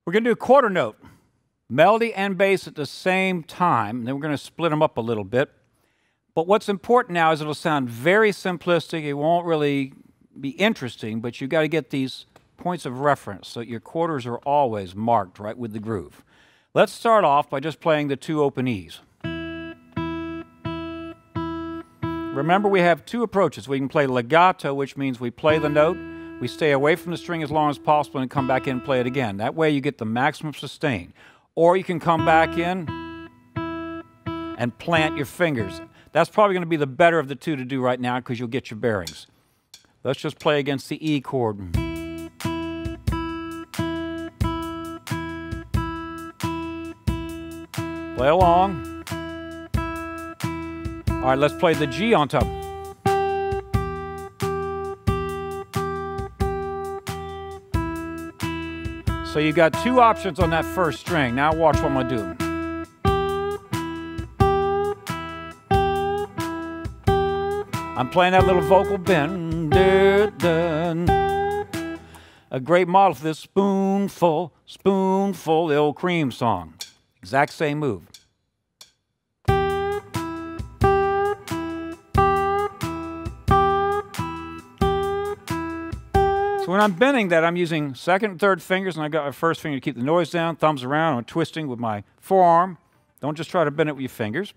We're going to do a quarter note, melody and bass at the same time. Then we're going to split them up a little bit. But what's important now is it'll sound very simplistic. It won't really be interesting, but you've got to get these points of reference so that your quarters are always marked right with the groove. Let's start off by just playing the two open E's. Remember, we have two approaches. We can play legato, which means we play the note, we stay away from the string as long as possible and come back in and play it again. That way you get the maximum sustain. Or you can come back in and plant your fingers. That's probably going to be the better of the two to do right now because you'll get your bearings. Let's just play against the E chord. Play along. All right, let's play the G on top. So you got two options on that first string. Now watch what I'm going to do. I'm playing that little vocal bend. A great model for this spoonful, spoonful, the old Cream song. Exact same move. So when I'm bending that, I'm using second and third fingers, and I got my first finger to keep the noise down, thumbs around, I'm twisting with my forearm. Don't just try to bend it with your fingers.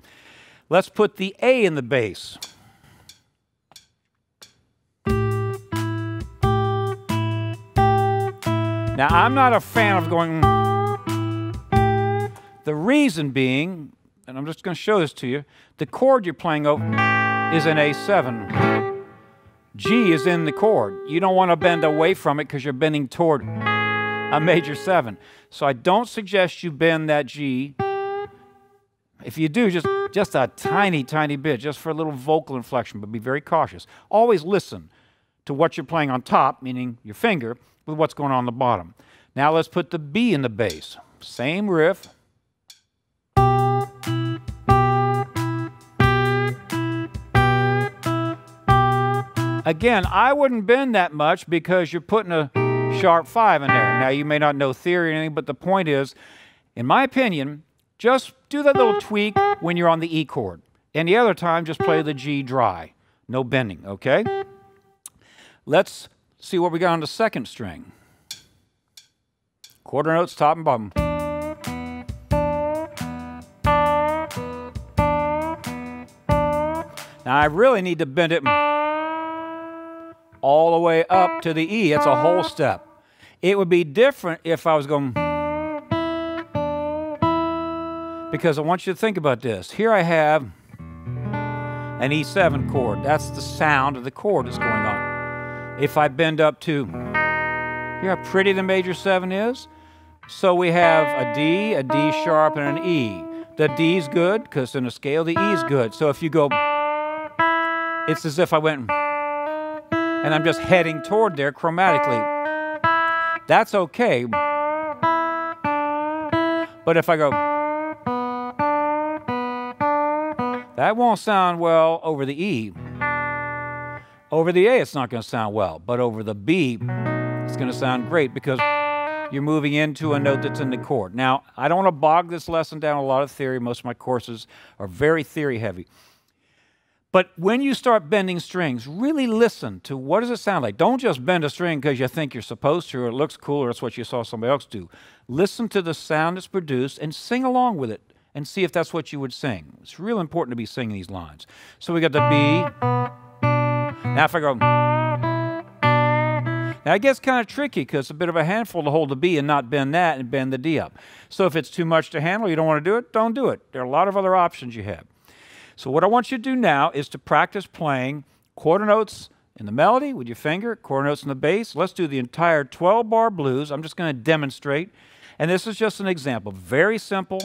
Let's put the A in the bass. Now, I'm not a fan of going... The reason being, and I'm just going to show this to you, the chord you're playing over is an A7. G is in the chord. You don't want to bend away from it because you're bending toward a major 7. So I don't suggest you bend that G. If you do, just a tiny, tiny bit, just for a little vocal inflection, but be very cautious. Always listen to what you're playing on top, meaning your finger, with what's going on the bottom. Now let's put the B in the bass. Same riff. Again, I wouldn't bend that much because you're putting a sharp 5 in there. Now, you may not know theory or anything, but the point is, in my opinion, just do that little tweak when you're on the E chord. And the other time, just play the G dry. No bending, okay? Let's see what we got on the second string. Quarter notes, top and bottom. Now, I really need to bend it all the way up to the E. It's a whole step. It would be different if I was going... Because I want you to think about this. Here I have an E7 chord. That's the sound of the chord that's going on. If I bend up to... Hear how pretty the major 7 is? So we have a D sharp, and an E. The D's good because in a scale the E's good. So if you go... It's as if I went... and I'm just heading toward there chromatically. That's okay. But if I go... That won't sound well over the E. Over the A, it's not going to sound well. But over the B, it's going to sound great because you're moving into a note that's in the chord. Now, I don't want to bog this lesson down a lot of theory. Most of my courses are very theory heavy. But when you start bending strings, really listen to what does it sound like. Don't just bend a string because you think you're supposed to or it looks cool or it's what you saw somebody else do. Listen to the sound that's produced and sing along with it and see if that's what you would sing. It's real important to be singing these lines. So we got the B. Now if I go... Now it gets kind of tricky because it's a bit of a handful to hold the B and not bend that and bend the D up. So if it's too much to handle, you don't want to do it, don't do it. There are a lot of other options you have. So what I want you to do now is to practice playing quarter notes in the melody with your finger, quarter notes in the bass. Let's do the entire 12-bar blues. I'm just going to demonstrate. And this is just an example. Very simple,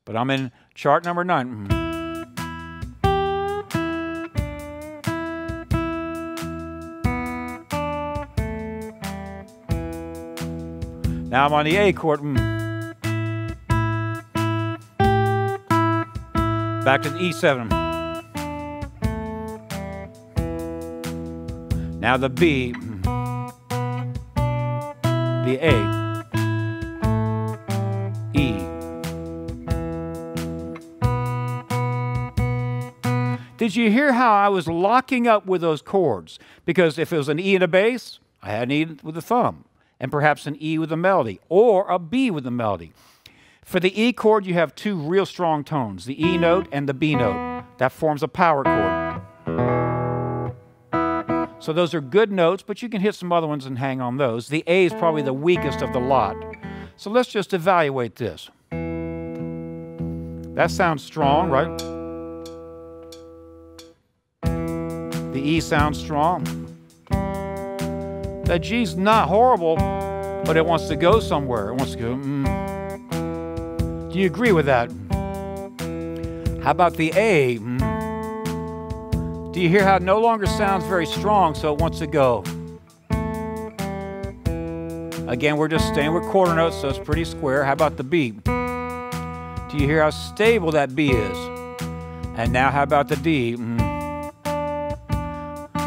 but I'm in chart number 9. Now I'm on the A chord. Back to the E7. Now the B, the A. Did you hear how I was locking up with those chords? Because if it was an E and a bass, I had an E with a thumb, and perhaps an E with a melody, or a B with a melody. For the E chord, you have two real strong tones, the E note and the B note. That forms a power chord. So those are good notes, but you can hit some other ones and hang on those. The A is probably the weakest of the lot. So let's just evaluate this. That sounds strong, right? The E sounds strong. That G's not horrible, but it wants to go somewhere. It wants to go, Do you agree with that? How about the A? Do you hear how it no longer sounds very strong, so it wants to go? Again, we're just staying with quarter notes, so it's pretty square. How about the B? Do you hear how stable that B is? And now how about the D?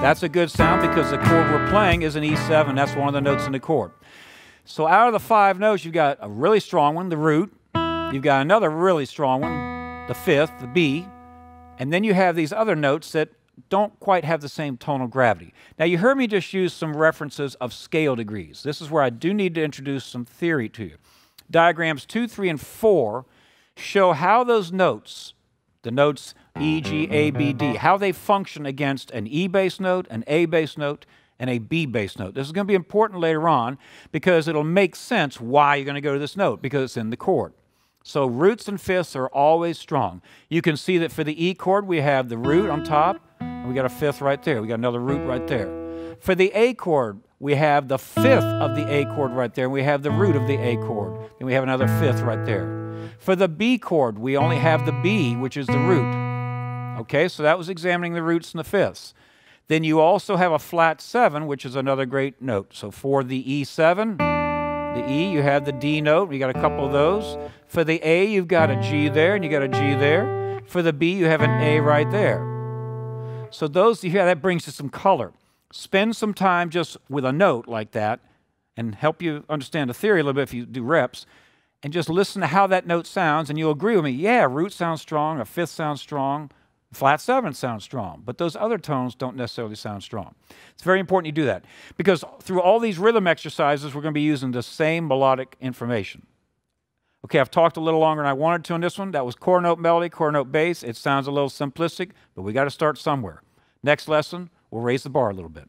That's a good sound because the chord we're playing is an E7. That's one of the notes in the chord. So out of the 5 notes, you've got a really strong one, the root. You've got another really strong one, the 5th, the B. And then you have these other notes that don't quite have the same tonal gravity. Now, you heard me just use some references of scale degrees. This is where I do need to introduce some theory to you. Diagrams 2, 3, and 4 show how those notes, the notes E, G, A, B, D, how they function against an E bass note, an A bass note, and a B bass note. This is going to be important later on because it'll make sense why you're going to go to this note, because it's in the chord. So roots and fifths are always strong. You can see that for the E chord, we have the root on top, and we got a fifth right there. We got another root right there. For the A chord, we have the 5th of the A chord right there, and we have the root of the A chord. Then we have another 5th right there. For the B chord, we only have the B, which is the root. Okay, so that was examining the roots and the fifths. Then you also have a flat 7, which is another great note. So for the E7, the E, you have the D note. You got a couple of those. For the A, you've got a G there, and you got a G there. For the B, you have an A right there. So those, you hear, that brings you some color. Spend some time just with a note like that and help you understand the theory a little bit if you do reps, and just listen to how that note sounds, and you'll agree with me. Yeah, root sounds strong, a 5th sounds strong, flat 7 sounds strong, but those other tones don't necessarily sound strong. It's very important you do that because through all these rhythm exercises, we're going to be using the same melodic information. Okay, I've talked a little longer than I wanted to on this one. That was quarter note melody, quarter note bass. It sounds a little simplistic, but we got to start somewhere. Next lesson, we'll raise the bar a little bit.